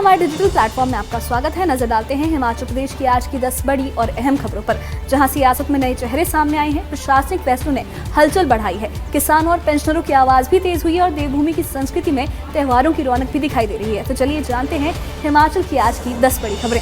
हमारे digital platform में आपका स्वागत है। नजर डालते हैं हिमाचल प्रदेश की आज की 10 बड़ी और अहम खबरों पर, जहां सियासत में नए चेहरे सामने आए हैं, प्रशासनिक फैसलों ने हलचल बढ़ाई है, किसानों और पेंशनरों की आवाज भी तेज हुई है और देवभूमि की संस्कृति में त्योहारों की रौनक भी दिखाई दे रही है। तो चलिए जानते हैं हिमाचल की आज की 10 बड़ी खबरें।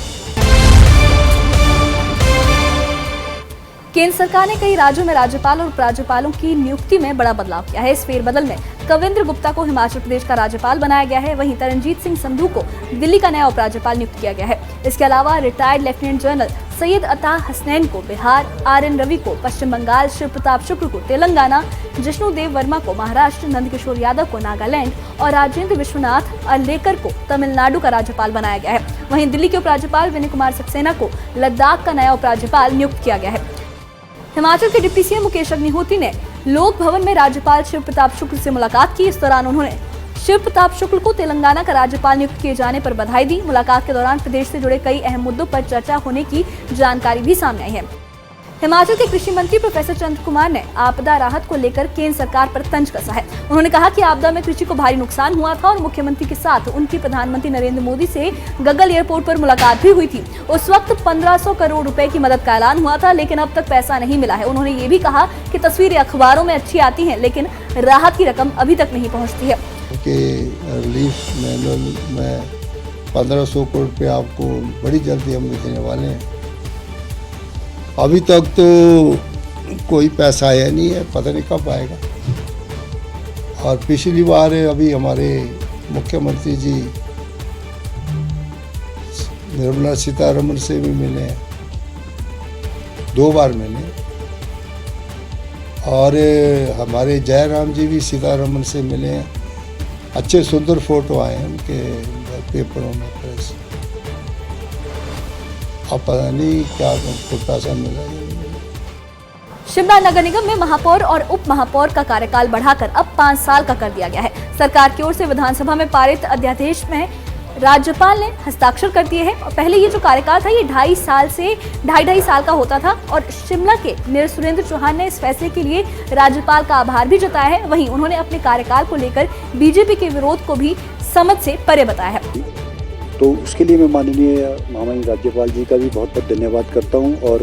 केंद्र सरकार ने कई राज्यों में राज्यपाल और उपराज्यपालों की नियुक्ति में बड़ा बदलाव किया है। इस फेरबदल में कविंद्र गुप्ता को हिमाचल प्रदेश का राज्यपाल बनाया गया है, वहीं तरनजीत सिंह संधू को दिल्ली का नया उपराज्यपाल नियुक्त किया गया है। इसके अलावा रिटायर्ड लेफ्टिनेंट जनरल सैयद अता हसनैन को बिहार, आर.एन. रवि को पश्चिम बंगाल, शिव प्रताप शुक्ल को तेलंगाना, जिष्णु देव वर्मा को महाराष्ट्र, नंदकिशोर यादव को नागालैंड और राजेंद्र विश्वनाथ अर्लेकर को तमिलनाडु का राज्यपाल बनाया गया है। वहीं दिल्ली के उपराज्यपाल विनय कुमार सक्सेना को लद्दाख का नया उपराज्यपाल नियुक्त किया गया है। हिमाचल के डिप्टी सीएम मुकेश अग्निहोत्री ने लोक भवन में राज्यपाल शिव प्रताप शुक्ल से मुलाकात की। इस दौरान उन्होंने शिव प्रताप शुक्ल को तेलंगाना का राज्यपाल नियुक्त किए जाने पर बधाई दी। मुलाकात के दौरान प्रदेश से जुड़े कई अहम मुद्दों पर चर्चा होने की जानकारी भी सामने आई है। हिमाचल के कृषि मंत्री प्रोफेसर चंद्र कुमार ने आपदा राहत को लेकर केंद्र सरकार पर तंज कसा है। उन्होंने कहा कि आपदा में कृषि को भारी नुकसान हुआ था और मुख्यमंत्री के साथ उनकी प्रधानमंत्री नरेंद्र मोदी से गगल एयरपोर्ट पर मुलाकात भी हुई थी। उस वक्त 1500 करोड़ रुपए की मदद का ऐलान हुआ था, लेकिन अब तक पैसा नहीं मिला है। उन्होंने ये भी कहा कि तस्वीरें अखबारों में अच्छी आती हैं, लेकिन राहत की रकम अभी तक नहीं पहुँचती है। रिलीफ मैनुअल में 1500 करोड़ रुपये आपको बड़ी जल्दी हम देने वाले हैं। अभी तक तो कोई पैसा आया नहीं है, पता नहीं कब आएगा। और पिछली बार अभी हमारे मुख्यमंत्री जी निर्मला सीतारमण से भी मिले हैं, 2 बार मिले। और हमारे जयराम जी भी सीतारमण से मिले हैं। अच्छे सुंदर फोटो आए हैं उनके पेपरों में, प्रेस। अब पता नहीं क्या उनको पैसा मिला। शिमला नगर निगम में महापौर और उप महापौर का कार्यकाल बढ़ाकर अब 5 साल का कर दिया गया है। सरकार की ओर से विधानसभा में पारित अध्यादेश में राज्यपाल ने हस्ताक्षर कर दिए हैं। और पहले ये जो कार्यकाल था ये 2.5 साल से 2.5 साल का होता था और शिमला के मेयर सुरेंद्र चौहान ने इस फैसले के लिए राज्यपाल का आभार भी जताया है। वहीं उन्होंने अपने कार्यकाल को लेकर बीजेपी के विरोध को भी समझ से परे बताया है। तो उसके लिए मैं माननीय महामहिम राज्यपाल जी का भी बहुत बहुत धन्यवाद करता हूं और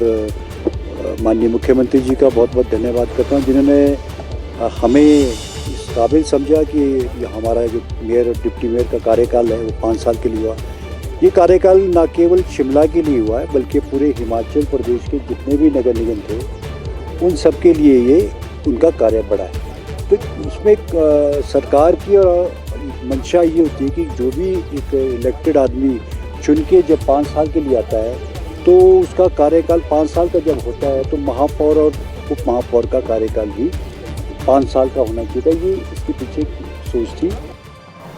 माननीय मुख्यमंत्री जी का बहुत बहुत धन्यवाद करता हूं, जिन्होंने हमें इस काबिल समझा कि हमारा जो मेयर और डिप्टी मेयर का कार्यकाल है वो 5 साल के लिए हुआ। ये कार्यकाल न केवल शिमला के लिए हुआ है बल्कि पूरे हिमाचल प्रदेश के जितने भी नगर निगम थे उन सब के लिए ये उनका कार्य बढ़ा है। तो उसमें सरकार की और मंशा ये होती है कि जो भी एक इलेक्टेड आदमी चुन के जब 5 साल के लिए आता है तो उसका कार्यकाल 5 साल का जब होता है तो महापौर और उप महापौर का कार्यकाल भी 5 साल का होना चाहिए। ये इसके पीछे सोच थी।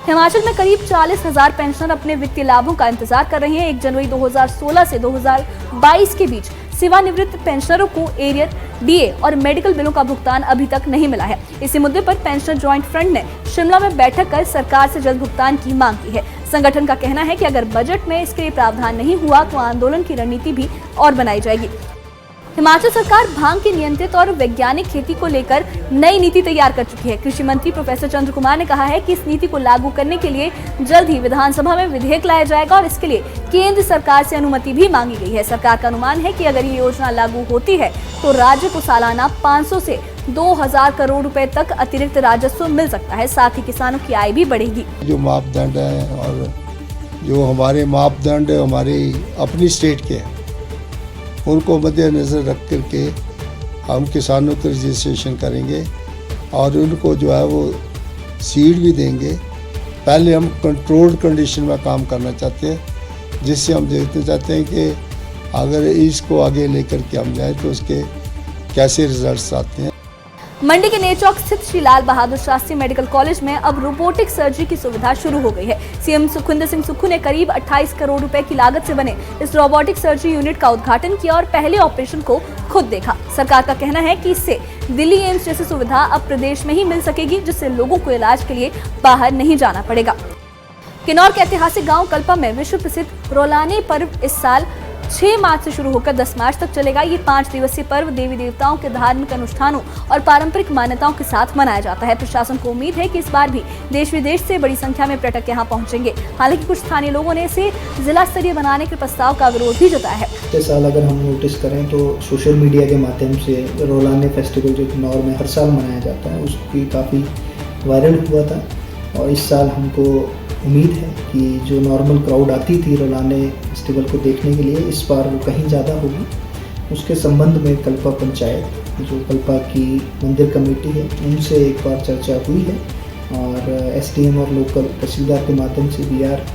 हिमाचल में करीब 40,000 पेंशनर अपने वित्तीय लाभों का इंतजार कर रहे हैं। 1 जनवरी 2016 से 2022 के बीच सेवानिवृत्त पेंशनरों को एरियर, डीए और मेडिकल बिलों का भुगतान अभी तक नहीं मिला है। इसी मुद्दे पर पेंशनर ज्वाइंट फ्रंट ने शिमला में बैठक कर सरकार से जल्द भुगतान की मांग की है। संगठन का कहना है कि अगर बजट में इसके लिए प्रावधान नहीं हुआ तो आंदोलन की रणनीति भी और बनाई जाएगी। हिमाचल सरकार भांग की नियंत्रित और वैज्ञानिक खेती को लेकर नई नीति तैयार कर चुकी है। कृषि मंत्री प्रोफेसर चंद्र कुमार ने कहा है कि इस नीति को लागू करने के लिए जल्द ही विधानसभा में विधेयक लाया जाएगा और इसके लिए केंद्र सरकार से अनुमति भी मांगी गई है। सरकार का अनुमान है कि अगर ये योजना लागू होती है तो राज्य को सालाना 500 से 2000 करोड़ रुपए तक अतिरिक्त राजस्व मिल सकता है। साथ ही किसानों की आय भी बढ़ेगी। जो मापदंड है और जो हमारे मापदंड हमारी अपनी स्टेट के हैं उनको मद्देनजर रख करके हम किसानों के रजिस्ट्रेशन करेंगे और उनको जो है वो सीड भी देंगे। पहले हम कंट्रोल्ड कंडीशन में काम करना चाहते हैं, जिससे हम देखना चाहते हैं कि अगर इसको आगे लेकर के हम जाएँ तो उसके कैसे रिजल्ट्स आते हैं। मंडी के नेरचौक स्थित श्री लाल बहादुर शास्त्री मेडिकल कॉलेज में अब रोबोटिक सर्जरी की सुविधा शुरू हो गई है। सीएम सुखविंदर सिंह सुक्खू ने करीब 28 करोड़ रुपए की लागत से बने इस रोबोटिक सर्जरी यूनिट का उद्घाटन किया और पहले ऑपरेशन को खुद देखा। सरकार का कहना है कि इससे दिल्ली एम्स जैसी सुविधा अब प्रदेश में ही मिल सकेगी, जिससे लोगों को इलाज के लिए बाहर नहीं जाना पड़ेगा। किन्नौर के ऐतिहासिक गाँव कल्पा में विश्व प्रसिद्ध रोलाने पर्व इस साल 6 मार्च से शुरू होकर 10 मार्च तक चलेगा। ये 5 दिवसीय पर्व देवी देवताओं के धार्मिक अनुष्ठानों और पारंपरिक मान्यताओं के साथ मनाया जाता है। प्रशासन को उम्मीद है कि इस बार भी देश विदेश से बड़ी संख्या में पर्यटक यहाँ पहुंचेंगे। हालांकि कुछ स्थानीय लोगों ने इसे जिला स्तरीय बनाने के प्रस्ताव का विरोध भी जताया है। पिछले साल अगर हम नोटिस करें तो सोशल मीडिया के माध्यम से रोलाने फेस्टिवल जो किन्नौर में हर साल मनाया जाता है उसकी काफ़ी वायरल हुआ था, और इस साल हमको उम्मीद है कि जो नॉर्मल क्राउड आती थी रोलाने फेस्टिवल को देखने के लिए, इस बार वो कहीं ज़्यादा होगी। उसके संबंध में कल्पा पंचायत, जो कल्पा की मंदिर कमेटी है, उनसे एक बार चर्चा हुई है, और एसडीएम और लोकल तहसीलदार के माध्यम से वी आर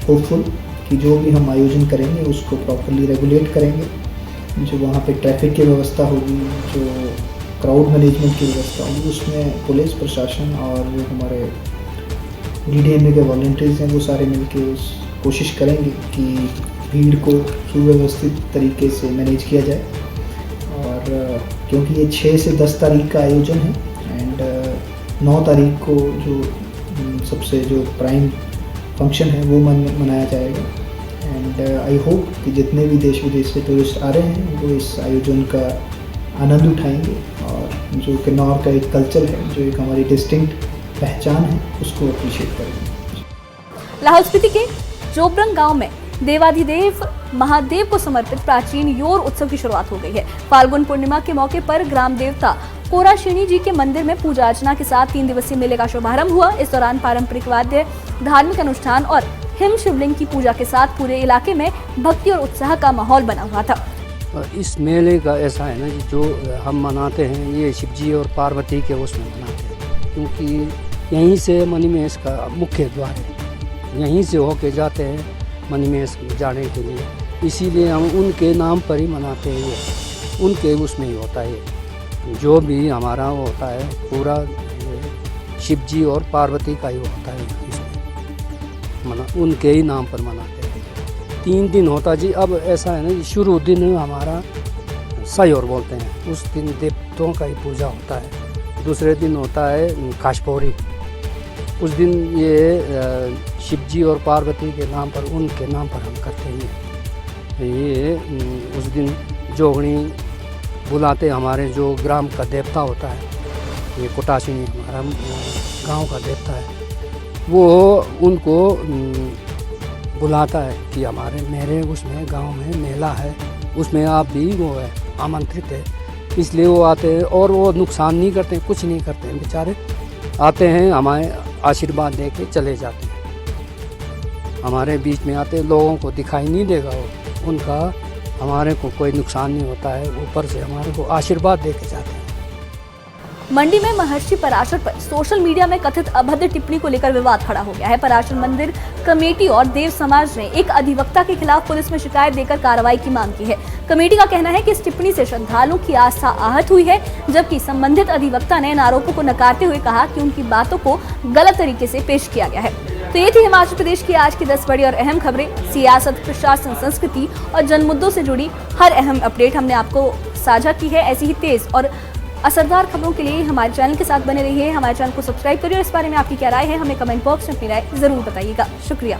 होपफुल कि जो भी हम आयोजन करेंगे उसको प्रॉपर्ली रेगुलेट करेंगे। जो वहाँ पे ट्रैफिक की व्यवस्था होगी, जो क्राउड मैनेजमेंट की व्यवस्था होगी, उसमें पुलिस प्रशासन और जो हमारे डीडीएमए के वॉलंटियर्स हैं वो सारे मिलके उस कोशिश करेंगे कि भीड़ को सुव्यवस्थित तरीके से मैनेज किया जाए। और क्योंकि ये 6 से 10 तारीख का आयोजन है, एंड 9 तारीख को जो सबसे जो प्राइम फंक्शन है वो मनाया जाएगा। एंड आई होप कि जितने भी देश विदेश से टूरिस्ट आ रहे हैं वो इस आयोजन का आनंद उठाएंगे, और जो किन्नौर का एक कल्चर है, जो एक हमारी डिस्टिंक्ट पहचान है, उसको अप्रिशिएट करेंगे। लाहौल स्पीति के जोबरंग गांव में देवाधिदेव महादेव को समर्पित प्राचीन योर उत्सव की शुरुआत हो गई है। फाल्गुन पूर्णिमा के मौके पर ग्राम देवता कोराशिनी जी के मंदिर में पूजा अर्चना के साथ 3 दिवसीय मेले का शुभारंभ हुआ। इस दौरान पारंपरिक वाद्य, धार्मिक अनुष्ठान और हिम शिवलिंग की पूजा के साथ पूरे इलाके में भक्ति और उत्साह का माहौल बना हुआ था। इस मेले का ऐसा है ना, जो हम मनाते हैं ये शिवजी और पार्वती के उसमें मनाते हैं, क्योंकि यहीं से मणिमहेश का मुख्य द्वार है, यहीं से होके जाते हैं मणिमहेश जाने के लिए, इसीलिए हम उनके नाम पर ही मनाते हैं। ये उनके उसमें ही होता है, जो भी हमारा होता है पूरा शिवजी और पार्वती का ही होता है, इसमें उनके ही नाम पर मनाते हैं। 3 दिन होता जी। अब ऐसा है ना, शुरू दिन हमारा सयोर बोलते हैं, उस दिन देवताओं का ही पूजा होता है। दूसरे दिन होता है काशपोरी, उस दिन ये शिवजी और पार्वती के नाम पर, उनके नाम पर हम करते हैं। ये उस दिन जोगणी बुलाते, हमारे जो ग्राम का देवता होता है, ये कोटाशिनी हमारा गांव का देवता है, वो उनको बुलाता है कि मेरे उसमें गांव में मेला है, उसमें आप भी वो है आमंत्रित है। इसलिए वो आते हैं, और वो नुकसान नहीं करते, कुछ नहीं करते हैं, बेचारे आते हैं, हमारे आशीर्वाद दे के चले जाते हैं। हमारे बीच में आते, लोगों को दिखाई नहीं देगा वो, उनका हमारे को कोई नुकसान नहीं होता है, ऊपर से हमारे को आशीर्वाद दे के जाते हैं। मंडी में महर्षि पराशर पर सोशल मीडिया में कथित अभद्र टिप्पणी को लेकर विवाद खड़ा हो गया है। पराशर मंदिर कमेटी और देव समाज ने एक अधिवक्ता के खिलाफ पुलिस में शिकायत देकर कार्रवाई की मांग की है। कमेटी का कहना है कि इस टिप्पणी से श्रद्धालुओं की आस्था आहत हुई है, जबकि संबंधित अधिवक्ता ने इन आरोपों को नकारते हुए कहा कि उनकी बातों को गलत तरीके से पेश किया गया है। तो ये थी हिमाचल प्रदेश की आज की 10 बड़ी और अहम खबरें। सियासत, प्रशासन, संस्कृति और जन मुद्दों से जुड़ी हर अहम अपडेट हमने आपको साझा की है। ऐसी ही तेज और असरदार खबरों के लिए हमारे चैनल के साथ बने रहिए। हमारे चैनल को सब्सक्राइब करिए और इस बारे में आपकी क्या राय है, हमें कमेंट बॉक्स में अपनी राय जरूर बताइएगा। शुक्रिया।